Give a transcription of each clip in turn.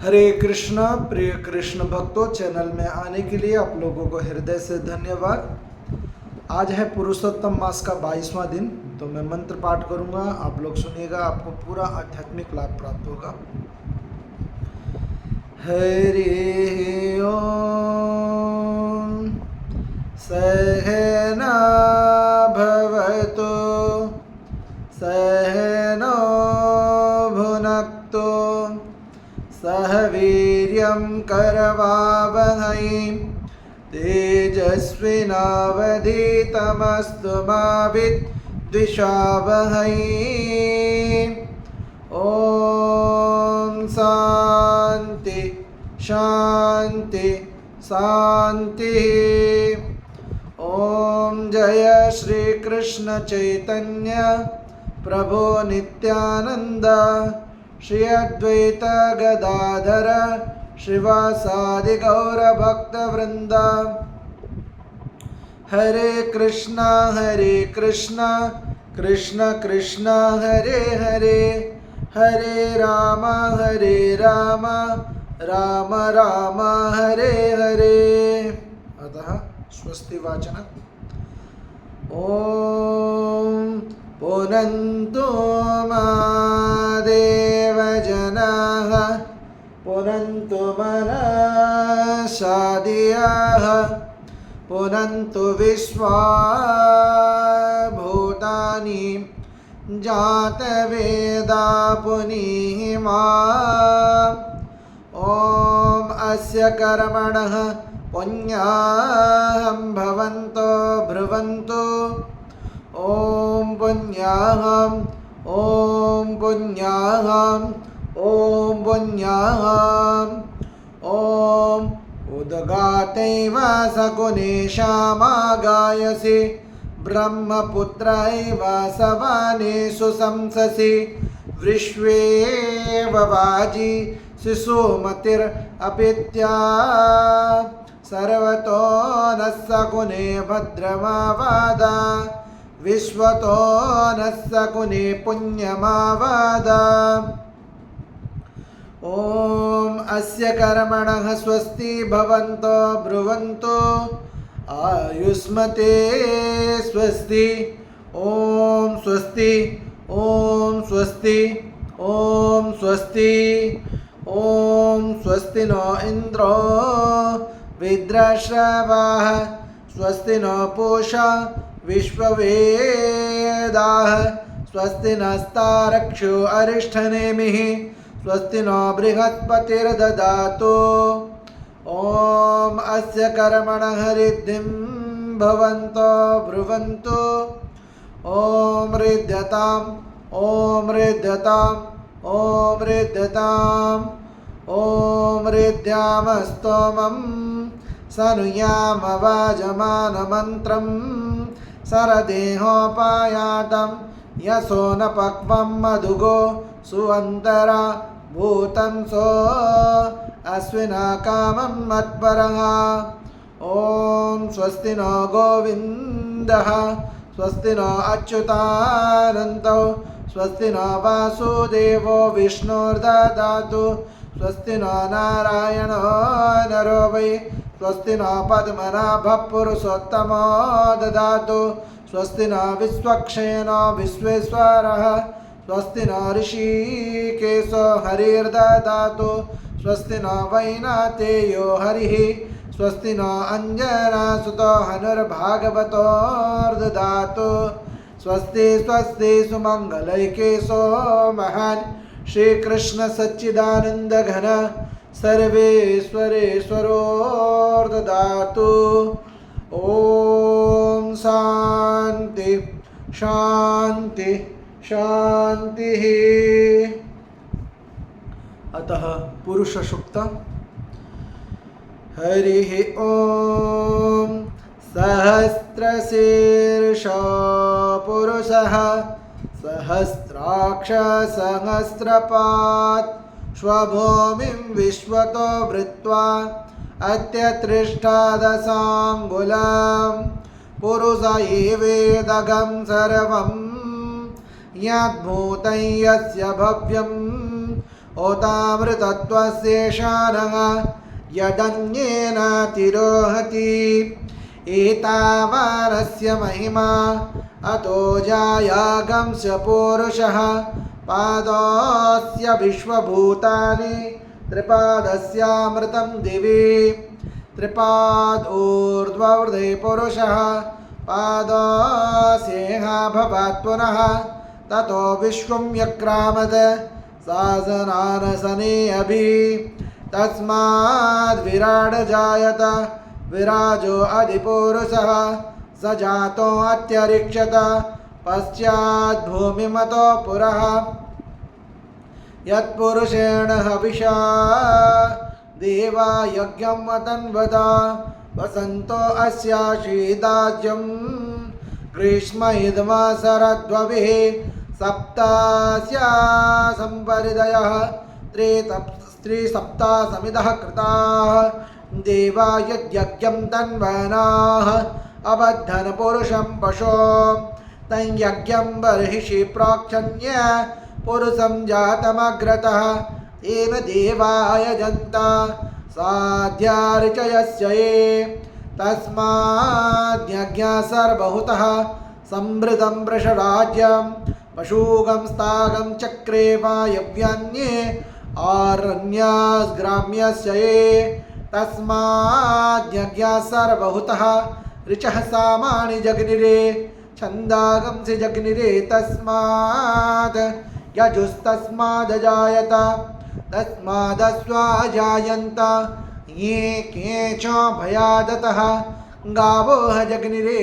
हरे कृष्णा। प्रिय कृष्ण भक्तों, चैनल में आने के लिए आप लोगों को हृदय से धन्यवाद। आज है पुरुषोत्तम मास का 22वां दिन। तो मैं मंत्र पाठ करूंगा, आप लोग सुनिएगा, आपको पूरा आध्यात्मिक लाभ प्राप्त होगा। हरि ओम। सहना भवतु सहनो भुनक्तु सह वीर्यं करवावहै तेजस्विनावधीतमस्तु मा विद्विषावहै। ओम शांति शांति शांति। ओम जय श्री कृष्ण चैतन्य प्रभो नित्यानंद श्री अद्वैत गदाधर श्रीवासादि गौर भक्त वृंद। हरे कृष्णा कृष्ण कृष्ण हरे हरे, हरे राम राम राम हरे हरे। अतः स्वस्ति वाचन। ओम पुनन्तु मादेव जनाः पुनन्तु मनसादियाः पुनन्तु विश्वा भूतानि जातवेदा पुनीहिमा। ओम अस्य कर्मणः पुण्याहं भवन्तो ब्रुवन्तु। ओम पुण्याहम् ओम पुण्याहम् ओम पुण्याहम्। ओम उद्गातैव सकुनेशामागायसि ब्रह्मपुत्रैव सवानेषु संससि विश्वेव वाजी शिशुमतिरपित्या सर्वतो नः सकुने भद्रमावादा विश्वतो नः सकुने पुण्यमावादा। ओम अस्य कर्मणः स्वस्ति भवन्तो ब्रुवन्तु आयुष्मते स्वस्ति। ओम स्वस्ति ओम स्वस्ति ओम स्वस्ति। ओम स्वस्ति नो इंद्रो विद्राश्रवाः स्वस्ति नो पूषा विश्ववेदाः स्वस्ति नस्तारक्षो अरिष्ठनेमिः स्वस्ति नो बृहस्पतिर्ददातु। ओम अस्य कर्मणः रिद्धिं भवन्तो ब्रुवन्तु। ओम रिद्ध्यताम् ओम रिद्ध्यताम् ओम रिद्ध्यताम्। ओम रिद्ध्यामस्तोमं सनुयामवाजमानमन्त्रं सरदेहोपायातं यशो न पक्वं मधुगो सुअन्तरा भूतं सो अश्विना कामं मत्परः। ओम स्वस्ति नो गोविन्दः स्वस्ति नो अच्युतानन्दो स्वस्ति नो वासुदेवो विष्णुर्ददातु। स्वस्ति नो नारायणो नरो वै स्वस्ति नो पद्मनाभः पुरुषोत्तमो ददातु। स्वस्ति नो विश्वक्सेनो विश्वेश्वरः स्वस्ति नो ऋषिकेशो हरिर्ददातु। स्वस्ति नो वैनातेयो हरिः स्वस्ति नो अंजनासुतो हनुर्भागवतोर्ददातु। स्वस्ति स्वस्ति सुमंगलैकेशो महान् श्री कृष्ण सच्चिदानंद घन सर्वेश्वरेश्वरोर्ददातु। ओम शांति शांति शांति। अतः पुरुष सूक्त। हरि ओम सहस्रशीर्षो पुरुषः सहस्राक्ष सहस्रपात् स्वभूमिं विश्वतो वृत्वा अत्यत्रिष्ठादशाङ्गुलं पुरुष एवेदगं सर्वं यद्भूतं यस्य भव्यं ओतामृतत्वस्येषानः यदन्येन तिरोहति एतावानस्य महिमा अतो जायागंस पुरुषः पादस्य विश्वभूतानि त्रिपादस्यामृतं दिवि त्रिपादूर्ध्ववृधे पुरुषः पादस्येह भवात् पुनः ततो विश्वं यक्रामत् सासनानसने अभि तस्माद् विराड जायत विराजो अधिपुरुषः स जातो अत्यरिक्षत पश्चात् भूमिमतो पुरः यत्पुरुषेण हविषा देवा यज्ञम् अतन्वत वसन्तो अस्याशीदाज्यं ग्रीष्म इदमा शरद्वभिः सप्तास्या संपरिदयः त्रिसप्तासमिदः कृताः देवा यद्यज्ञं तन्वनाः अबद्धन पुरुषं पशो तञ्यज्ञं बर्हिषि प्रोक्षण्य पुरुषं जातमग्रतः तेन देवाय जन्ता साध्यार्चयस्य ये तस्माद्यज्ञः सर्वहुतः संवृतं वृषराज्यं पशूगं स्तागं चक्रे वायव्यान्ये आरण्याग्राम्यस्य ये तस्माद्यज्ञः सर्वहुतः ऋचः सामानि जग्निरे छन्दागंसि जग्निरे तस्माद् यजुस्तस्मादजायत तस्मादस्वाजायन्त ये केच भयादतः गावो जग्निरे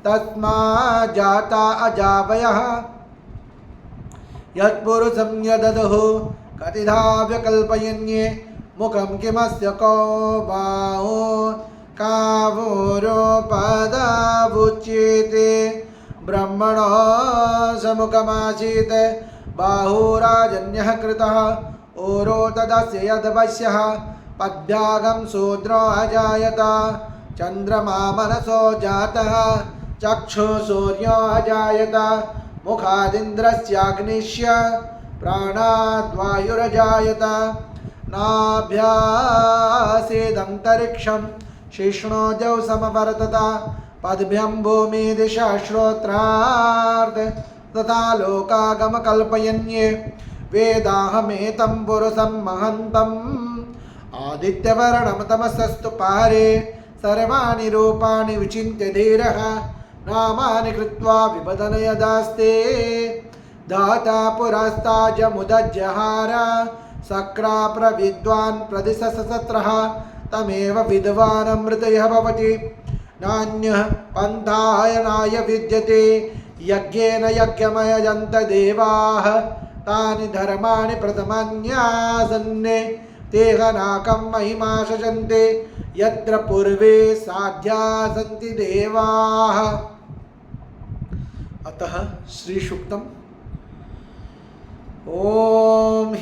तस्माज्जाता अजावयः यत्पुरुषं यददुः कतिधा व्यकल्पयन्ये मुखं किमस्य को बाहो कावोरोपदावुच्येते ब्रह्मणो समुखमासीत् बाहुराजन्यः कृतः ओरो तदस्य यद्वश्यः पद्भ्यागं शूद्रो अजायत चन्द्रमा मनसो जातः चक्षुः सूर्यो अजायत मुखादिन्द्रस्याग्निश्च प्राणाद्वायुरजायत नाभ्यासेदन्तरिक्षं शिष्णोजौ समवर्तत पद्भ्यं भूमिदिशा श्रोत्रार्थ तथा लोकागमकल्पयन्ये वेदाहमेतं पुरुषं महन्तम् आदित्यवर्णं तमसस्तु पारे सर्वाणि रूपाणि विचिन्त्य धीरः नामानि कृत्वा विवदन यदास्ते दाता पुरस्ताजमुदज्जहार सक्राप्रविद्वान् प्रदिशसत्रः तमेव विद्वानमृतयः भवति नान्यः पन्थायनाय विद्यते यज्ञेन यज्ञमयजन्त देवाः तानि धर्माणि प्रथमान्यासन्ने तेहनाकं महिमा शजन्ते यत्र पूर्वे साध्या सन्ति देवाः। अतः श्री सूक्तम् ॐ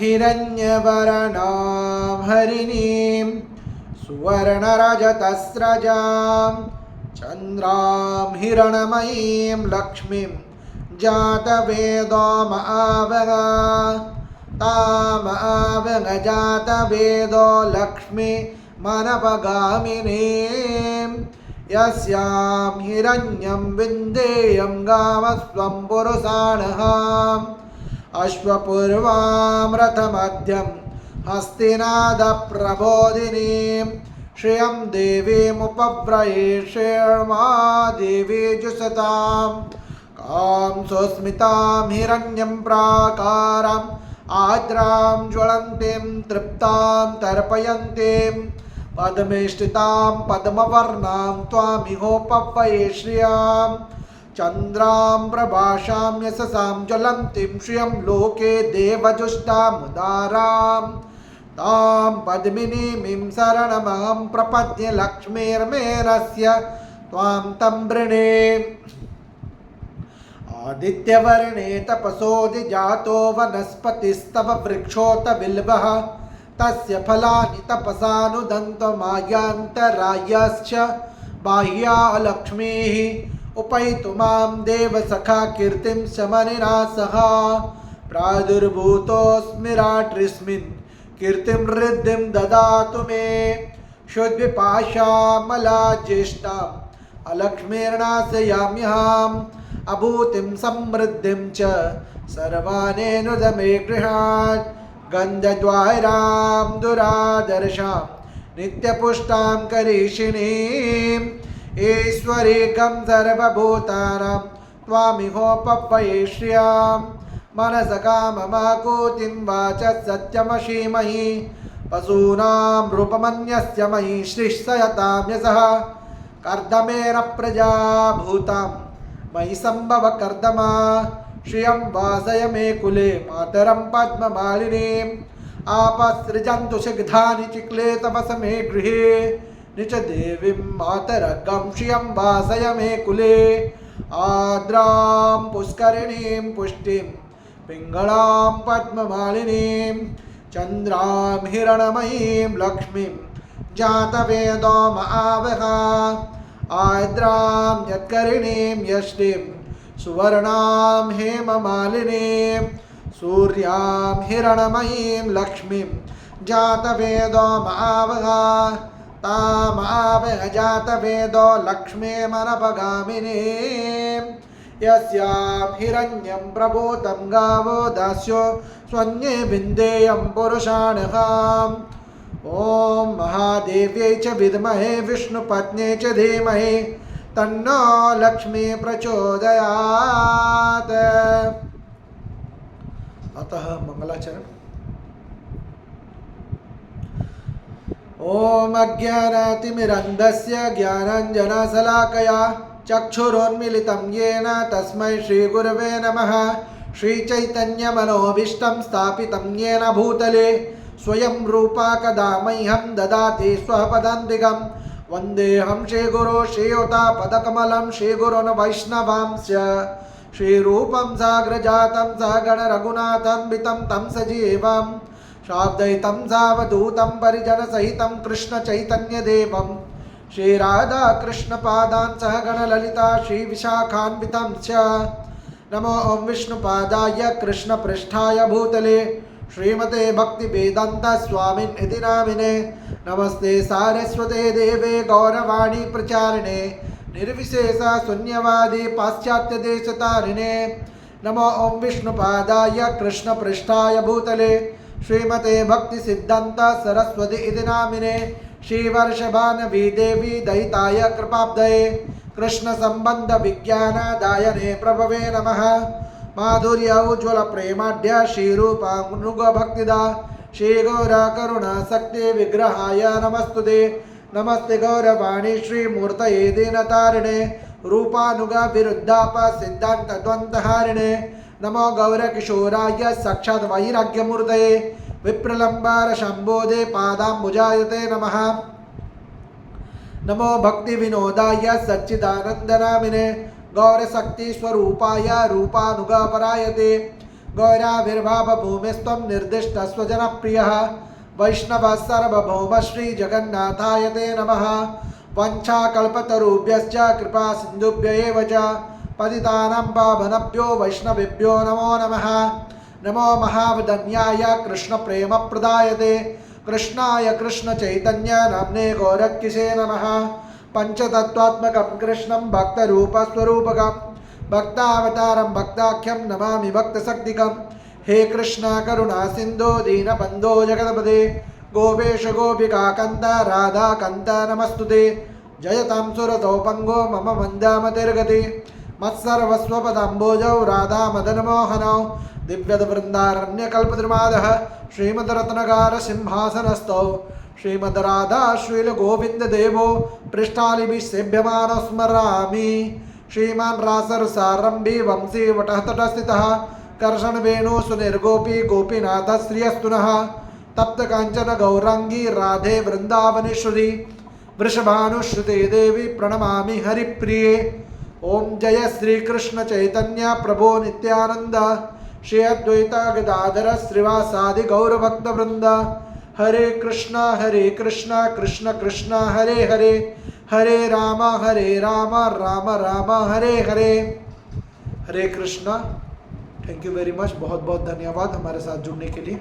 हिरण्यवर्णां हरिणीं सुवर्णरजतस्रजां चन्द्रां हिरणमयीं लक्ष्मीं जातवेदो महावः तामवगजातवेदो लक्ष्मी मनपगामिनीं यस्यां हिरण्यं विन्देयं गावस्त्वं पुरुषाणः अश्वपूर्वां रथमध्यं हस्तिनादप्रबोधिनीं श्रियं देवीमुपव्रयेष्मा देवी जुषतां कां सुस्मितां हिरण्यं प्राकाराम् आद्रां ज्वलन्तीं तृप्तां तर्पयन्तीं पद्मेष्टितां पद्मवर्णां त्वामिहोपव्रये श्रियां चन्द्रां प्रभाषां यशसां ज्वलन्तीं श्रियं लोके देवजुष्टामुदारां तां पद्मिनीं शरणमहं प्रपद्ये लक्ष्मीर्मेरस्य त्वां तं वृणे आदित्यवर्णे तपसोऽधिजातो वनस्पतिस्तव वृक्षोत बिल्वः तस्य फलानि तपसानुदन्तमायान्तरायश्च बाह्या लक्ष्मीः उपैतु मां देवसखा कीर्तिं शमनिना सह प्रादुर्भूतोऽस्मि रात्रिस्मिन् कीर्तिं रिद्धिं ददातु मे शुद्धिपाशामला ज्येष्ठाम् अलक्ष्मीर्नाशयाम्यहम् अभूतिं समृद्धिं च सर्वानेनुद मे गृहात् गन्धद्वारां दुरादर्शां नित्यपुष्टां करीषिणीम् ईश्वरीकं सर्वभूतानां त्वामिहोपपये श्रियां मनसकाममाकूतिं वाचः सत्यमशीमहि पशूनां रूपमन्यस्य मयि श्रीश्रयतां यशः कर्दमेन प्रजा भूतां मयि सम्भव कर्दमा श्रियं वासय मे कुले मातरं पद्ममालिनीम् आपसृजन्तु सिग्धानि चिक्ले तपस मे गृहे निच देवीं मातरगं श्रियं वासय मे कुले आर्द्रां पुष्करिणीं पुष्टिं पिङ्गळां पद्ममालिनीं चन्द्रां हिरणमयीं लक्ष्मीं जातवेदो महावः आर्द्रां यत्करिणीं यष्टिं सुवर्णां हेममालिनीं सूर्यां हिरणमयीं लक्ष्मीं जातवेदो महावः तामावह जातवेदो लक्ष्मीमनपगामिनीं यस्यां हिरण्यं प्रभूतं गावो दास्यो स्वन्ये विन्देयं पुरुषाणहाम् ॐ महादेव्यै च विद्महे विष्णुपत्न्यै च धीमहि तन्नो लक्ष्मी प्रचोदयात्। अतः मंगलाचरण। ओम अज्ञानातिमिरन्धस्य ज्ञानाञ्जनशलाकया चक्षुरोन्मीलितं येन तस्मै श्रीगुरवे नमः। श्रीचैतन्यमनोभीष्टं स्थापितं येन भूतले स्वयं रूपा कदा मह्यं ददाति स्वपदान्तिकं वन्देऽहं श्रीगुरो श्रीयुतापदकमलं श्रीगुरोन् वैष्णवांश्च श्रीरूपं साग्रजातं सगणरघुनाथान्वितं तं सजीवं शाब्दयितं सावधूतं परिजनसहितं कृष्णचैतन्यदेवं श्रीराधाकृष्णपादान् सहगणललिता श्रीविशाखान्वितं च। नमो ॐ विष्णुपादाय कृष्णपृष्ठाय भूतले श्रीमते भक्तिवेदान्त स्वामिन् इति नामिने। नमस्ते सारस्वते देवे गौरवाणी प्रचारिणे निर्विशेष शून्यवादी पाश्चात्यदेशतारिणे। नमो ॐ विष्णुपादाय कृष्णपृष्ठाय भूतले श्रीमते भक्तिसिद्धान्त सरस्वती इति नामिने। श्रीवर्षभानवी देवी दयिताय कृपाब्धये कृष्णसम्बन्धविज्ञानदायने प्रभवे नमः। माधुर्य उज्ज्वल प्रेमाढ्य श्रीरूपानुगभक्तिदा श्रीगौरकरुणाशक्ति विग्रहाय नमस्तुते। नमस्ते गौरवाणी श्रीमूर्तये दीनतारिणे रूपानुगा विरुद्धाप सिद्धान्तद्वन्द्वहारिणे। नमो गौरकिशोराय साक्षात् वैराग्यमूर्तये विप्रलम्बार शम्भोदे पादाम्बुजायते नमः। नमो भक्तिविनोदाय सच्चिदानन्दनामिने गौरशक्तिस्वरूपाय रूपानुगापरायते गौराविर्भावभूमिस्त्वं निर्दिष्टस्वजनप्रियः वैष्णवः सर्वभौम श्रीजगन्नाथाय ते नमः। वञ्चाकल्पतरुभ्यश्च कृपा सिन्धुभ्य एव च पतितानां पावनेभ्यो वैष्णवेभ्यो नमो नमः। नमो महावदन्याय कृष्णप्रेमप्रदायते कृष्णाय कृष्णचैतन्य नाम्ने गौरक्किसे नमः। पंचतत्त्वात्मकं कृष्णं भक्तरूपस्वरूपकं भक्तावतारं भक्ताख्यं नमामि भक्तशक्तिकं। हे कृष्ण करुणा सिन्धो दीनबन्धो जगत्पते गोपेश गोपिकान्त राधाकान्त नमस्तुते। जयतां सुरतोपङ्गो मम मन्दामतिर्गति मत्सर्वस्वपदाम्बोजौ राधामदनमोहनौ दिव्यवृन्दारण्यकल्पद्रुमादः श्रीमद्रत्नकार सिंहासनस्थौ श्रीमद्राधा श्रीलगोविन्ददेवो पृष्ठालिभिः सेव्यमानो स्मरामि। श्रीमान् रासरसारम्भी वंशी वटस्तटस्थितः कर्षणवेणु सुनिर्गोपी गोपीनाथ श्रियस्तु नः। तप्तकाञ्चन गौराङ्गी राधे वृन्दावनेश्वरी वृषभानुश्रुते देवी प्रणमामि हरिप्रिये। ओम जय श्रीकृष्ण चैतन्य प्रभो नित्यानंद श्री अद्वैत गदाधर श्रीवासादि गौरभक्तवृंद। Hare Krishna Krishna Krishna Hare Hare Hare Ram Ram Ram Hare Hare. Hare Krishna thank you very much, बहुत बहुत धन्यवाद हमारे साथ जुड़ने के लिए।